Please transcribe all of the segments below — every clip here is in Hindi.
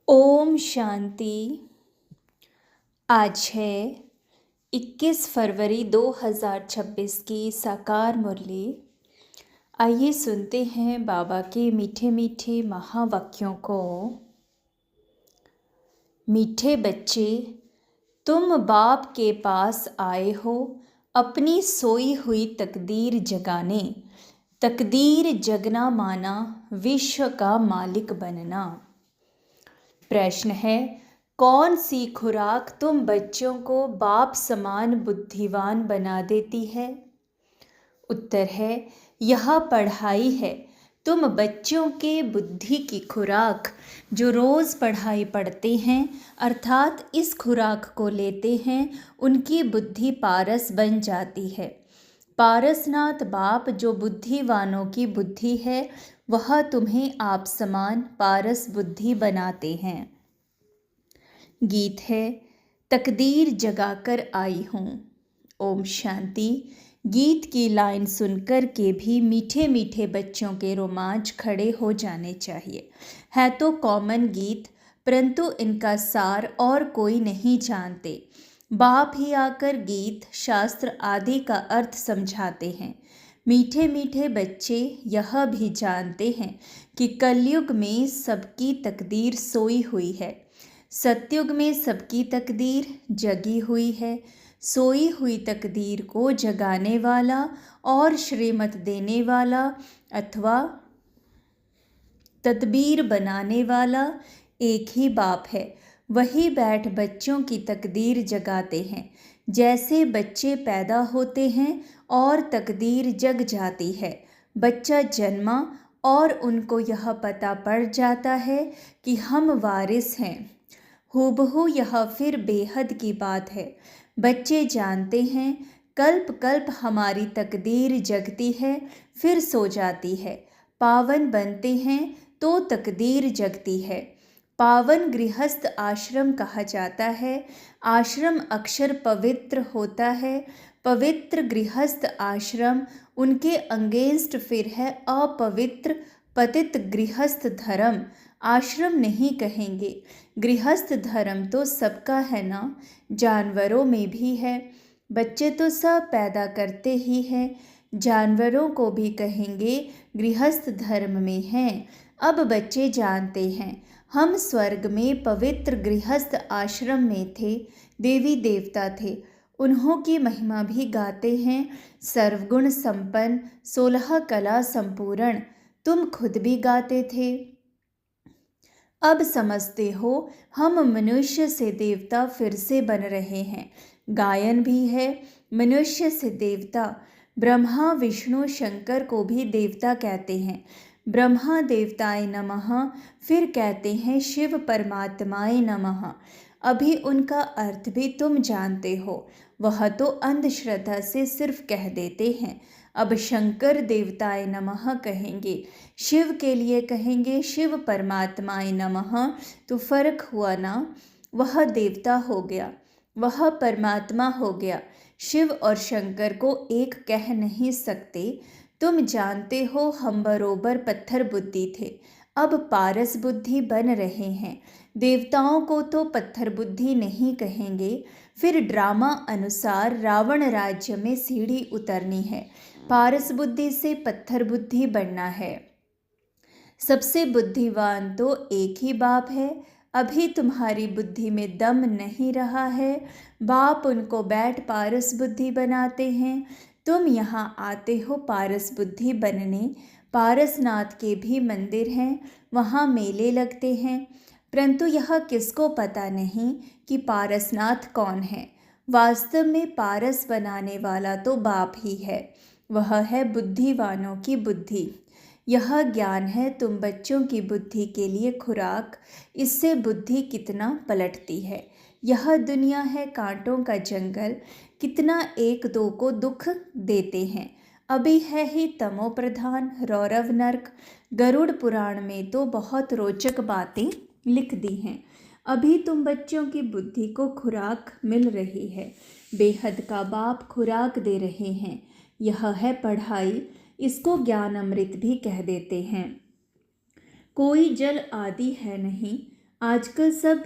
ओम शांति। आज है 21 फरवरी 2026 की साकार मुरली। आइए सुनते हैं बाबा के मीठे मीठे महावाक्यों को। मीठे बच्चे, तुम बाप के पास आए हो अपनी सोई हुई तकदीर जगाने। तकदीर जगना माना विश्व का मालिक बनना। प्रश्न है, कौन सी खुराक तुम बच्चों को बाप समान बुद्धिवान बना देती है? उत्तर है, यह पढ़ाई है। तुम बच्चों के बुद्धि की खुराक जो रोज़ पढ़ाई पढ़ते हैं अर्थात इस खुराक को लेते हैं, उनकी बुद्धि पारस बन जाती है। पारसनाथ बाप जो बुद्धिवानों की बुद्धि है, वह तुम्हें आप समान पारस बुद्धि बनाते हैं। गीत है, तकदीर जगाकर आई हूँ। ओम शांति। गीत की लाइन सुनकर के भी मीठे मीठे बच्चों के रोमांच खड़े हो जाने चाहिए। है तो कॉमन गीत, परंतु इनका सार और कोई नहीं जानते। बाप ही आकर गीत शास्त्र आदि का अर्थ समझाते हैं। मीठे मीठे बच्चे यह भी जानते हैं कि कलयुग में सबकी तकदीर सोई हुई है, सतयुग में सबकी तकदीर जगी हुई है। सोई हुई तकदीर को जगाने वाला और श्रीमत देने वाला अथवा तदबीर बनाने वाला एक ही बाप है। वही बैठ बच्चों की तकदीर जगाते हैं। जैसे बच्चे पैदा होते हैं और तकदीर जग जाती है। बच्चा जन्मा और उनको यह पता पड़ जाता है कि हम वारिस हैं। हूबहू यह फिर बेहद की बात है। बच्चे जानते हैं कल्प कल्प हमारी तकदीर जगती है फिर सो जाती है। पावन बनते हैं तो तकदीर जगती है। पावन गृहस्थ आश्रम कहा जाता है। आश्रम अक्षर पवित्र होता है। पवित्र गृहस्थ आश्रम, उनके अगेंस्ट फिर है अपवित्र पतित गृहस्थ धर्म। आश्रम नहीं कहेंगे। गृहस्थ धर्म तो सबका है ना, जानवरों में भी है। बच्चे तो सब पैदा करते ही हैं, जानवरों को भी कहेंगे गृहस्थ धर्म में हैं। अब बच्चे जानते हैं हम स्वर्ग में पवित्र गृहस्थ आश्रम में थे, देवी देवता थे, उन्हों की महिमा भी गाते हैं। सर्वगुण संपन्न 16 कला संपूर्ण, तुम खुद भी गाते थे। अब समझते हो हम मनुष्य से देवता फिर से बन रहे हैं। गायन भी है, मनुष्य से देवता। ब्रह्मा विष्णु शंकर को भी देवता कहते हैं। ब्रह्मा देवताय नमः, फिर कहते हैं शिव परमात्माय नमः। अभी उनका अर्थ भी तुम जानते हो, वह तो अंधश्रद्धा से सिर्फ कह देते हैं। अब शंकर देवताय नमः कहेंगे, शिव के लिए कहेंगे शिव परमात्माय नमः। तो फर्क हुआ ना, वह देवता हो गया, वह परमात्मा हो गया। शिव और शंकर को एक कह नहीं सकते। तुम जानते हो हम बरोबर पत्थर बुद्धि थे, अब पारस बुद्धि बन रहे हैं। देवताओं को तो पत्थर बुद्धि नहीं कहेंगे। फिर ड्रामा अनुसार रावण राज्य में सीढ़ी उतरनी है, पारस बुद्धि से पत्थर बुद्धि बनना है। सबसे बुद्धिवान तो एक ही बाप है। अभी तुम्हारी बुद्धि में दम नहीं रहा है, बाप उनको बैठ पारस बुद्धि बनाते हैं। तुम यहाँ आते हो पारस बुद्धि बनने। पारसनाथ के भी मंदिर हैं, वहाँ मेले लगते हैं, परंतु यह किसको पता नहीं कि पारसनाथ कौन है। वास्तव में पारस बनाने वाला तो बाप ही है, वह है बुद्धिवानों की बुद्धि। यह ज्ञान है तुम बच्चों की बुद्धि के लिए खुराक। इससे बुद्धि कितना पलटती है। यह दुनिया है कांटों का जंगल, कितना एक दो को दुख देते हैं। अभी है ही तमो प्रधान रौरव नर्क। गरुड़ पुराण में तो बहुत रोचक बातें लिख दी हैं। अभी तुम बच्चों की बुद्धि को खुराक मिल रही है, बेहद का बाप खुराक दे रहे हैं। यह है पढ़ाई, इसको ज्ञान अमृत भी कह देते हैं। कोई जल आदि है नहीं, आजकल सब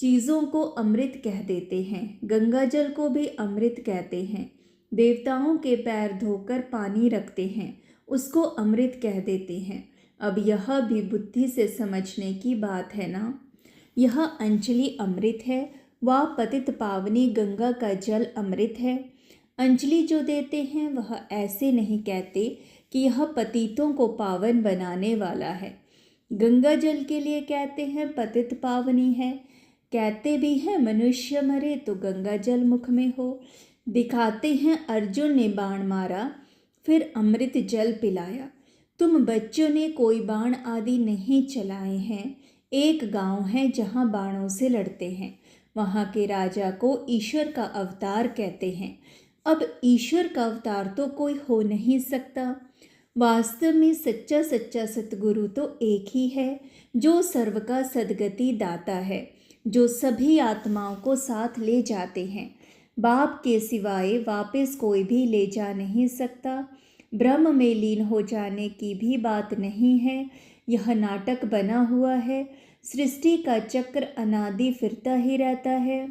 चीज़ों को अमृत कह देते हैं, गंगा जल को भी अमृत कहते हैं। देवताओं के पैर धोकर पानी रखते हैं, उसको अमृत कह देते हैं। अब यह भी बुद्धि से समझने की बात है ना। यह अंजलि अमृत है, वह पतित पावनी गंगा का जल अमृत है। अंजलि जो देते हैं वह ऐसे नहीं कहते कि यह पतितों को पावन बनाने वाला है। गंगा जल के लिए कहते हैं पतित पावनी है। कहते भी हैं मनुष्य मरे तो गंगा जल मुख में हो। दिखाते हैं अर्जुन ने बाण मारा फिर अमृत जल पिलाया। तुम बच्चों ने कोई बाण आदि नहीं चलाए हैं। एक गांव है जहां बाणों से लड़ते हैं। वहां के राजा को ईश्वर का अवतार कहते हैं। अब ईश्वर का अवतार तो कोई हो नहीं सकता। वास्तव में सच्चा सच्चा सतगुरु तो एक ही है, जो सर्व का सद्गति दाता है, जो सभी आत्माओं को साथ ले जाते हैं। बाप के सिवाय वापस कोई भी ले जा नहीं सकता। ब्रह्म में लीन हो जाने की भी बात नहीं है। यह नाटक बना हुआ है। सृष्टि का चक्र अनादि फिरता ही रहता है।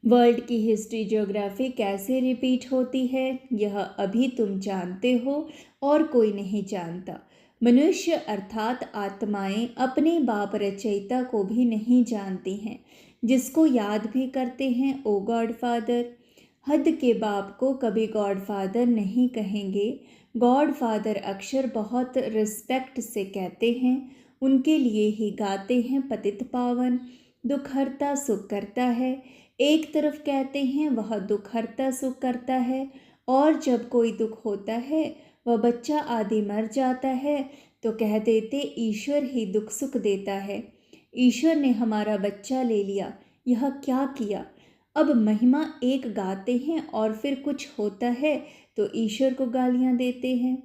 वर्ल्ड की हिस्ट्री ज्योग्राफी कैसे रिपीट होती है यह अभी तुम जानते हो और कोई नहीं जानता। मनुष्य अर्थात आत्माएं अपने बाप रचयिता को भी नहीं जानती हैं, जिसको याद भी करते हैं ओ गॉड फादर। हद के बाप को कभी गॉड फादर नहीं कहेंगे। गॉड फादर अक्षर बहुत रिस्पेक्ट से कहते हैं। उनके लिए ही गाते हैं पतित पावन। दुख हरता सुख करता है। एक तरफ कहते हैं वह दुख हरता सुख करता है, और जब कोई दुख होता है वह बच्चा आदि मर जाता है तो कह देते ईश्वर ही दुख सुख देता है। ईश्वर ने हमारा बच्चा ले लिया, यह क्या किया। अब महिमा एक गाते हैं और फिर कुछ होता है तो ईश्वर को गालियां देते हैं।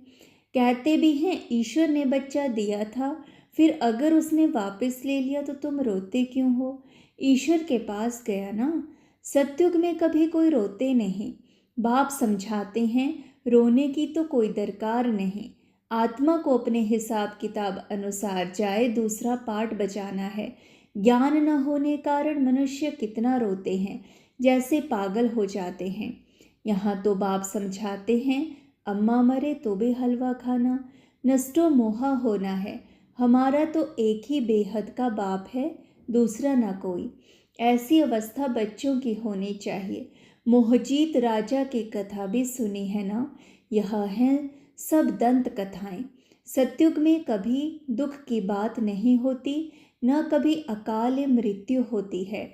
कहते भी हैं ईश्वर ने बच्चा दिया था, फिर अगर उसने वापस ले लिया तो तुम रोते क्यों हो। ईश्वर के पास गया ना। सतयुग में कभी कोई रोते नहीं। बाप समझाते हैं रोने की तो कोई दरकार नहीं। आत्मा को अपने हिसाब किताब अनुसार जाए दूसरा पाठ बजाना है। ज्ञान न होने कारण मनुष्य कितना रोते हैं, जैसे पागल हो जाते हैं। यहाँ तो बाप समझाते हैं अम्मा मरे तो भी हलवा खाना, नष्टो मोहा होना है। हमारा तो एक ही बेहद का बाप है, दूसरा ना कोई। ऐसी अवस्था बच्चों की होनी चाहिए। मोहजीत राजा की कथा भी सुनी है ना। यह है सब दंत कथाएं। सतयुग में कभी दुख की बात नहीं होती, न कभी अकाल मृत्यु होती है।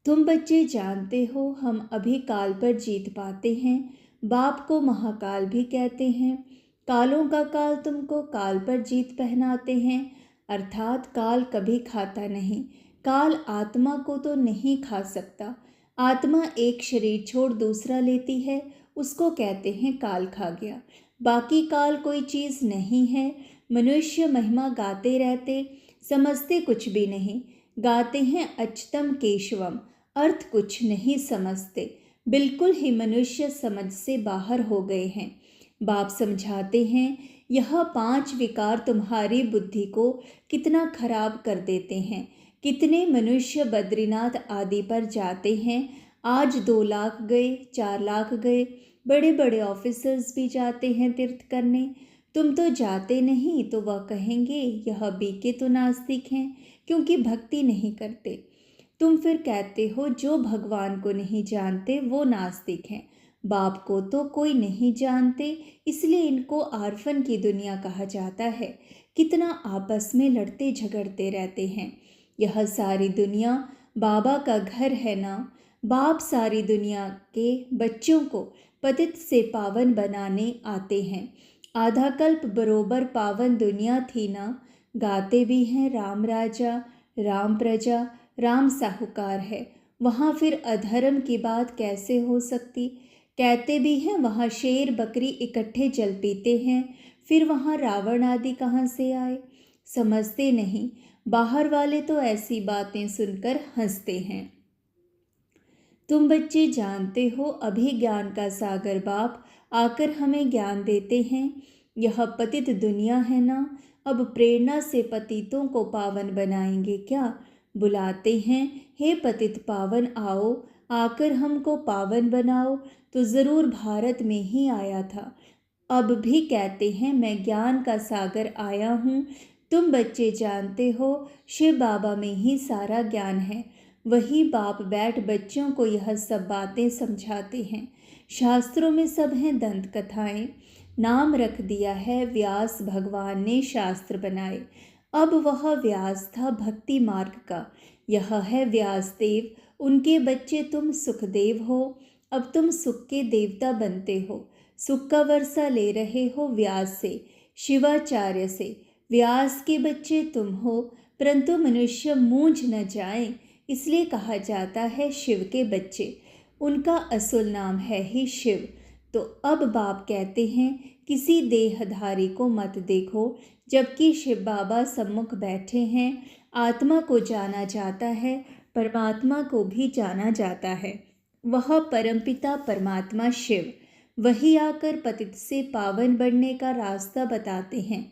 तुम बच्चे जानते हो हम अभी काल पर जीत पाते हैं। बाप को महाकाल भी कहते हैं। कालों का काल तुमको काल पर जीत पहनाते हैं, अर्थात काल कभी खाता नहीं। काल आत्मा को तो नहीं खा सकता। आत्मा एक शरीर छोड़ दूसरा लेती है, उसको कहते हैं काल खा गया। बाकी काल कोई चीज़ नहीं है। मनुष्य महिमा गाते रहते, समझते कुछ भी नहीं। गाते हैं अच्युतम केशवम, अर्थ कुछ नहीं समझते। बिल्कुल ही मनुष्य समझ से बाहर हो गए हैं। बाप समझाते हैं यह 5 विकार तुम्हारी बुद्धि को कितना खराब कर देते हैं। कितने मनुष्य बद्रीनाथ आदि पर जाते हैं। आज 2 लाख गए, 4 लाख गए। बड़े बड़े ऑफिसर्स भी जाते हैं तीर्थ करने। तुम तो जाते नहीं तो वह कहेंगे यह बीके तो नास्तिक हैं, क्योंकि भक्ति नहीं करते। तुम फिर कहते हो जो भगवान को नहीं जानते वो नास्तिक हैं। बाप को तो कोई नहीं जानते, इसलिए इनको आर्फन की दुनिया कहा जाता है। कितना आपस में लड़ते झगड़ते रहते हैं। यह सारी दुनिया बाबा का घर है ना। बाप सारी दुनिया के बच्चों को पतित से पावन बनाने आते हैं। आधा कल्प बरोबर पावन दुनिया थी ना। गाते भी हैं राम राजा, राम प्रजा, राम साहूकार है। वहाँ फिर अधर्म की बात कैसे हो सकती। कहते भी हैं वहाँ शेर बकरी इकट्ठे जल पीते हैं, फिर वहाँ रावण आदि कहाँ से आए। समझते नहीं। बाहर वाले तो ऐसी बातें सुनकर हंसते हैं। तुम बच्चे जानते हो अभी ज्ञान का सागर बाप आकर हमें ज्ञान देते हैं। यह पतित दुनिया है ना। अब प्रेरणा से पतितों को पावन बनाएंगे क्या? बुलाते हैं, हे पतित पावन आओ, आकर हमको पावन बनाओ। तो ज़रूर भारत में ही आया था। अब भी कहते हैं मैं ज्ञान का सागर आया हूँ। तुम बच्चे जानते हो शिव बाबा में ही सारा ज्ञान है। वही बाप बैठ बच्चों को यह सब बातें समझाते हैं। शास्त्रों में सब हैं दंत कथाएं। नाम रख दिया है व्यास भगवान ने शास्त्र बनाए। अब वह व्यास था भक्ति मार्ग का, यह है व्यासदेव। उनके बच्चे तुम सुखदेव हो। अब तुम सुख के देवता बनते हो। सुख का वर्षा ले रहे हो व्यास से, शिवाचार्य से। व्यास के बच्चे तुम हो, परंतु मनुष्य मूंझ न जाए, इसलिए कहा जाता है शिव के बच्चे। उनका असुल नाम है ही शिव। तो अब बाप कहते हैं किसी देहधारी को मत देखो, जबकि शिव बाबा सम्मुख बैठे हैं। आत्मा को जाना जाता है, परमात्मा को भी जाना जाता है। वह परमपिता परमात्मा शिव, वही आकर पतित से पावन बनने का रास्ता बताते हैं।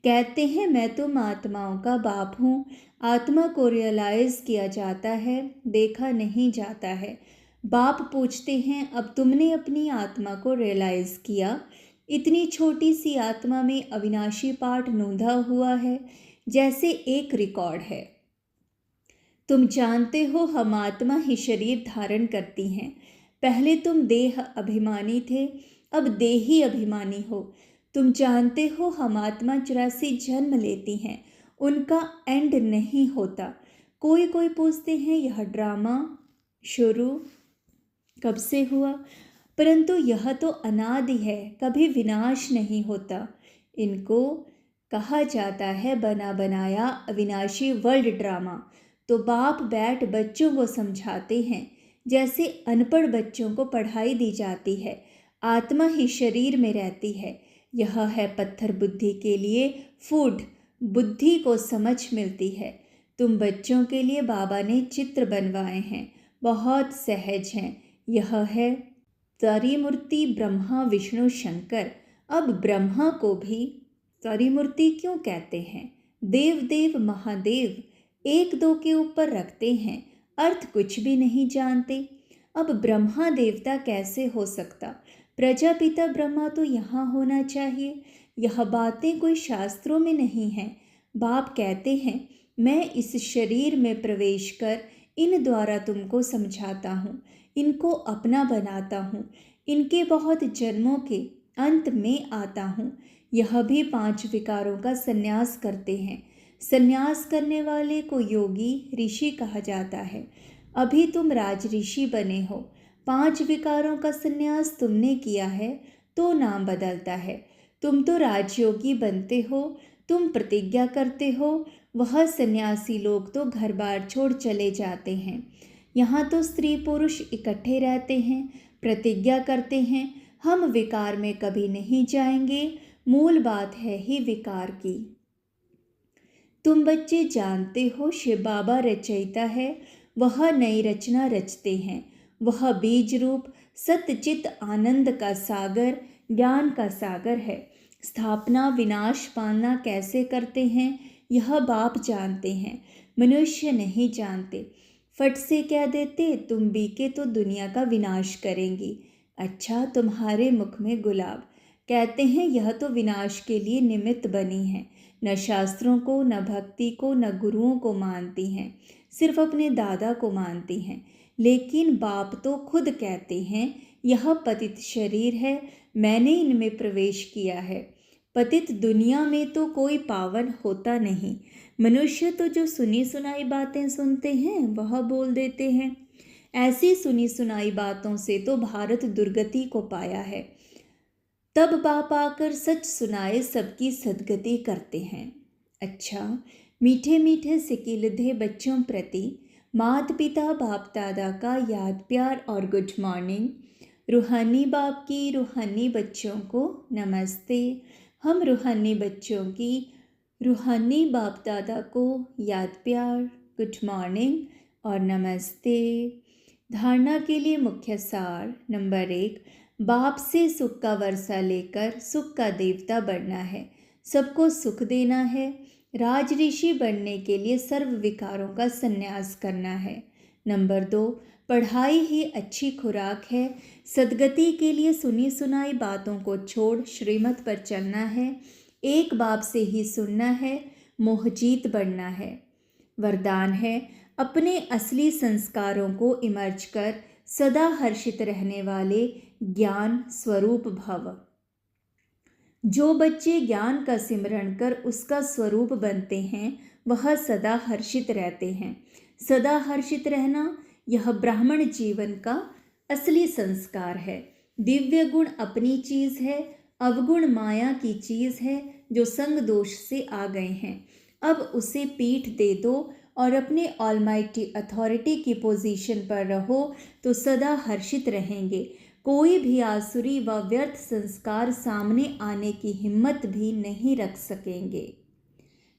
कहते हैं मैं तुम आत्माओं का बाप हूँ। आत्मा को रियलाइज किया जाता है, देखा नहीं जाता है। बाप पूछते हैं अब तुमने अपनी आत्मा को रियलाइज किया? इतनी छोटी सी आत्मा में अविनाशी पाठ नोंधा हुआ है, जैसे एक रिकॉर्ड है। तुम जानते हो हम आत्मा ही शरीर धारण करती हैं। पहले तुम देह अभिमानी थे, अब देही अभिमानी हो। तुम जानते हो हम आत्मा 84 जन्म लेती हैं, उनका एंड नहीं होता। कोई कोई पूछते हैं यह ड्रामा शुरू कब से हुआ, परंतु यह तो अनादि है, कभी विनाश नहीं होता। इनको कहा जाता है बना बनाया अविनाशी वर्ल्ड ड्रामा। तो बाप बैठ बच्चों को समझाते हैं, जैसे अनपढ़ बच्चों को पढ़ाई दी जाती है। आत्मा ही शरीर में रहती है। यह है पत्थर बुद्धि के लिए फूड, बुद्धि को समझ मिलती है। तुम बच्चों के लिए बाबा ने चित्र बनवाए हैं, बहुत सहज हैं। यह है त्रिमूर्ति ब्रह्मा विष्णु शंकर। अब ब्रह्मा को भी त्रिमूर्ति क्यों कहते हैं? देव देव महादेव एक दो के ऊपर रखते हैं, अर्थ कुछ भी नहीं जानते। अब ब्रह्मा देवता कैसे हो सकता? प्रजापिता ब्रह्मा तो यहाँ होना चाहिए। यह बातें कोई शास्त्रों में नहीं हैं। बाप कहते हैं मैं इस शरीर में प्रवेश कर इन द्वारा तुमको समझाता हूँ, इनको अपना बनाता हूँ। इनके बहुत जन्मों के अंत में आता हूँ। यह भी 5 विकारों का संन्यास करते हैं। संन्यास करने वाले को योगी ऋषि कहा जाता है। अभी तुम राज ऋषि बने हो। 5 विकारों का संन्यास तुमने किया है तो नाम बदलता है। तुम तो राजयोगी बनते हो, तुम प्रतिज्ञा करते हो। वह सन्यासी लोग तो घर बार छोड़ चले जाते हैं। यहाँ तो स्त्री पुरुष इकट्ठे रहते हैं, प्रतिज्ञा करते हैं हम विकार में कभी नहीं जाएंगे। मूल बात है ही विकार की। तुम बच्चे जानते हो शिव बाबा रचयिता है, वह नई रचना रचते हैं। वह बीज रूप सत्यचित आनंद का सागर, ज्ञान का सागर है। स्थापना विनाश पालना कैसे करते हैं यह बाप जानते हैं, मनुष्य नहीं जानते। फट से कह देते तुम बीके तो दुनिया का विनाश करेंगी। अच्छा तुम्हारे मुख में गुलाब। कहते हैं यह तो विनाश के लिए निमित्त बनी है। न शास्त्रों को, न भक्ति को, न गुरुओं को मानती हैं, सिर्फ अपने दादा को मानती हैं। लेकिन बाप तो खुद कहते हैं यह पतित शरीर है, मैंने इनमें प्रवेश किया है। पतित दुनिया में तो कोई पावन होता नहीं। मनुष्य तो जो सुनी सुनाई बातें सुनते हैं वह बोल देते हैं। ऐसी सुनी सुनाई बातों से तो भारत दुर्गति को पाया है। तब बाप आकर सच सुनाए सबकी सद्गति करते हैं। अच्छा मीठे मीठे सिकिलधे बच्चों प्रति माता पिता बाप दादा का याद प्यार और गुड मॉर्निंग। रूहानी बाप की रूहानी बच्चों को नमस्ते। हम रूहानी बच्चों की रूहानी बाप दादा को याद प्यार, गुड मॉर्निंग और नमस्ते। धारणा के लिए मुख्य सार नंबर 1, बाप से सुख का वर्षा लेकर सुख का देवता बनना है। सबको सुख देना है। राज ऋषि बनने के लिए सर्व विकारों का संन्यास करना है। नंबर 2, पढ़ाई ही अच्छी खुराक है। सद्गति के लिए सुनी सुनाई बातों को छोड़ श्रीमत पर चलना है। एक बाप से ही सुनना है, मोहजीत बनना है। वरदान है, अपने असली संस्कारों को इमर्ज कर सदा हर्षित रहने वाले ज्ञान स्वरूप भव। जो बच्चे ज्ञान का सिमरण कर उसका स्वरूप बनते हैं वह सदा हर्षित रहते हैं। सदा हर्षित रहना यह ब्राह्मण जीवन का असली संस्कार है। दिव्य गुण अपनी चीज़ है, अवगुण माया की चीज़ है जो संग दोष से आ गए हैं। अब उसे पीठ दे दो और अपने ऑलमाइटी अथॉरिटी की पोजीशन पर रहो तो सदा हर्षित रहेंगे। कोई भी आसुरी व व्यर्थ संस्कार सामने आने की हिम्मत भी नहीं रख सकेंगे।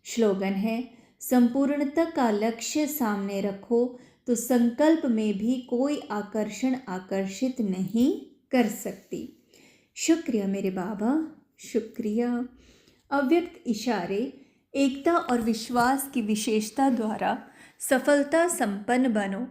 श्लोगन है, संपूर्णता का लक्ष्य सामने रखो तो संकल्प में भी कोई आकर्षण आकर्षित नहीं कर सकती। शुक्रिया मेरे बाबा, शुक्रिया। अव्यक्त इशारे, एकता और विश्वास की विशेषता द्वारा सफलता संपन्न बनो।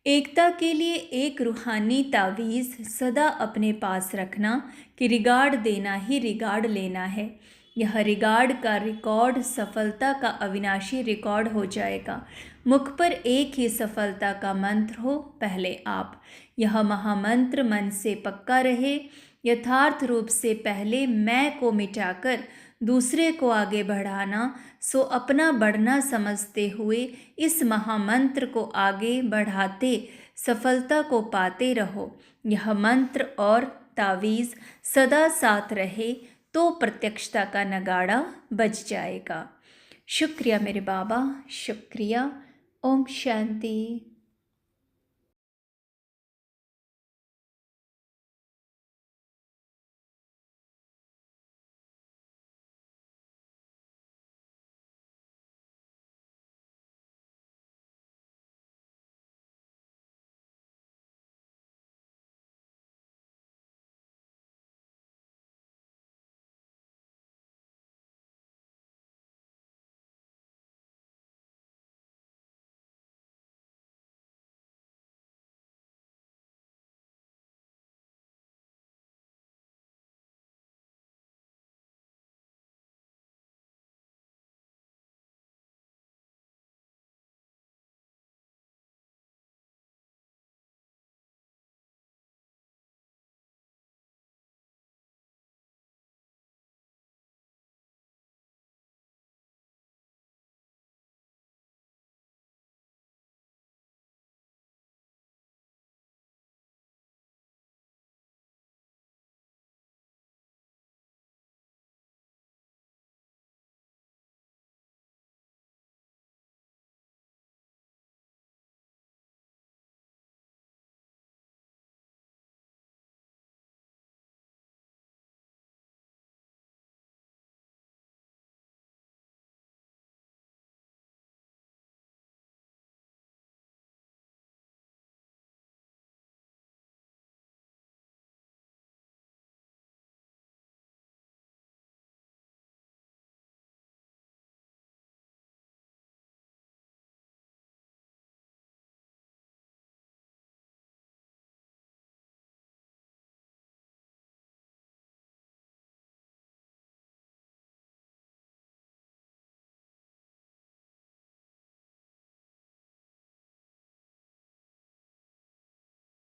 एकता के लिए एक रूहानी तावीज़ सदा अपने पास रखना कि रिगार्ड देना ही रिगार्ड लेना है। यह रिगार्ड का रिकॉर्ड सफलता का अविनाशी रिकॉर्ड हो जाएगा। मुख पर एक ही सफलता का मंत्र हो, पहले आप। यह महामंत्र मन से पक्का रहे। यथार्थ रूप से पहले मैं को मिटाकर दूसरे को आगे बढ़ाना, सो अपना बढ़ना समझते हुए इस महामंत्र को आगे बढ़ाते सफलता को पाते रहो। यह मंत्र और तावीज़ सदा साथ रहे तो प्रत्यक्षता का नगाड़ा बज जाएगा। शुक्रिया मेरे बाबा, शुक्रिया। ओम शांति।